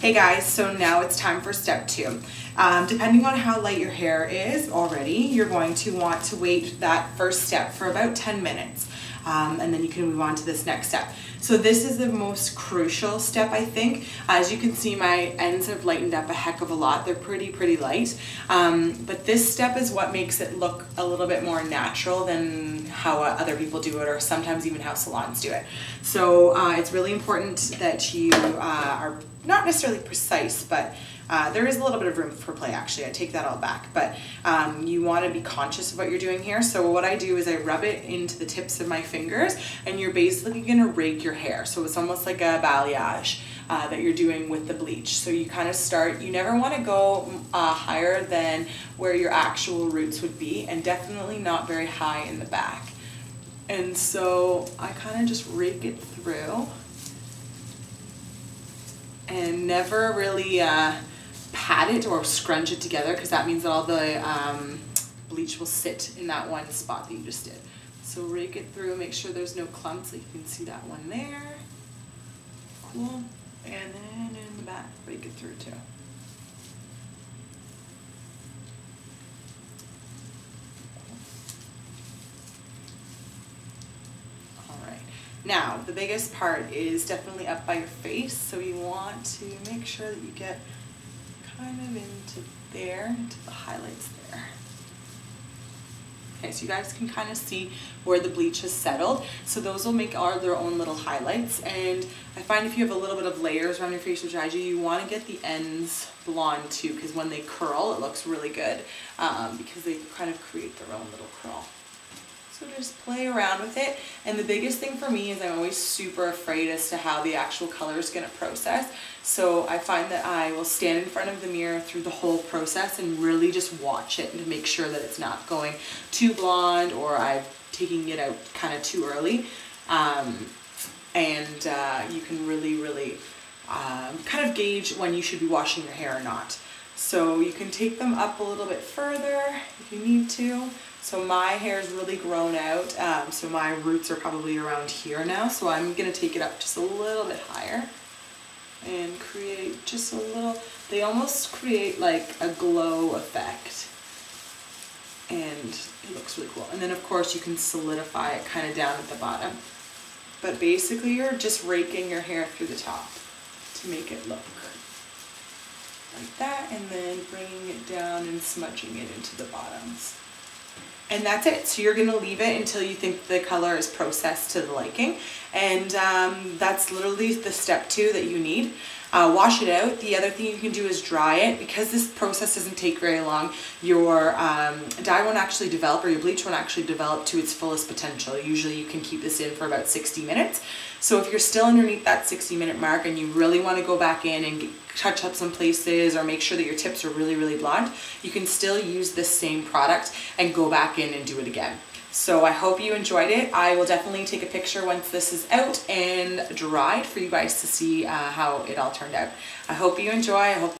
Hey guys, so now it's time for step 2. Depending on how light your hair is already, you're going to want to wait that first step for about 10 minutes. And then you can move on to this next step. So this is the most crucial step, I think. As you can see, my ends have lightened up a heck of a lot. They're pretty light. But this step is what makes it look a little bit more natural than how other people do it, or sometimes even how salons do it. So it's really important that you are not necessarily precise, but there is a little bit of room for play, actually. I take that all back. But you want to be conscious of what you're doing here. So what I do is I rub it into the tips of my fingers, and you're basically going to rake your hair. So it's almost like a balayage that you're doing with the bleach. So you kind of start, you never want to go higher than where your actual roots would be, and definitely not very high in the back. And so I kind of just rake it through. And never really pat it or scrunch it together, because that means that all the bleach will sit in that one spot that you just did. So rake it through, make sure there's no clumps, like you can see that one there. Cool. And then in the back, rake it through too. Now, the biggest part is definitely up by your face, so you want to make sure that you get kind of into there, into the highlights there. Okay, so you guys can kind of see where the bleach has settled. So those will make all their own little highlights. And I find if you have a little bit of layers around your face, which I do, you want to get the ends blonde too, because when they curl, it looks really good, because they kind of create their own little curl. So just play around with it. And the biggest thing for me is I'm always super afraid as to how the actual color is going to process. So I find that I will stand in front of the mirror through the whole process and really just watch it to make sure that it's not going too blonde, or I'm taking it out kind of too early. You can really kind of gauge when you should be washing your hair or not. So you can take them up a little bit further if you need to. So my hair is really grown out, so my roots are probably around here now, so I'm going to take it up just a little bit higher and create just a little, they almost create like a glow effect, and it looks really cool. And then of course you can solidify it kind of down at the bottom, but basically you're just raking your hair through the top to make it look like that, and then bringing it down and smudging it into the bottoms. And that's it. So you're going to leave it until you think the color is processed to the liking. And that's literally the step 2 that you need. Wash it out. The other thing you can do is dry it. Because this process doesn't take very long, your dye won't actually develop, or your bleach won't actually develop to its fullest potential. Usually you can keep this in for about 60 minutes. So if you're still underneath that 60-minute mark and you really want to go back in and touch up some places, or make sure that your tips are really blonde, you can still use this same product and go back in and do it again. So I hope you enjoyed it. I will definitely take a picture once this is out and dried for you guys to see how it all turned out. I hope you enjoy. I hope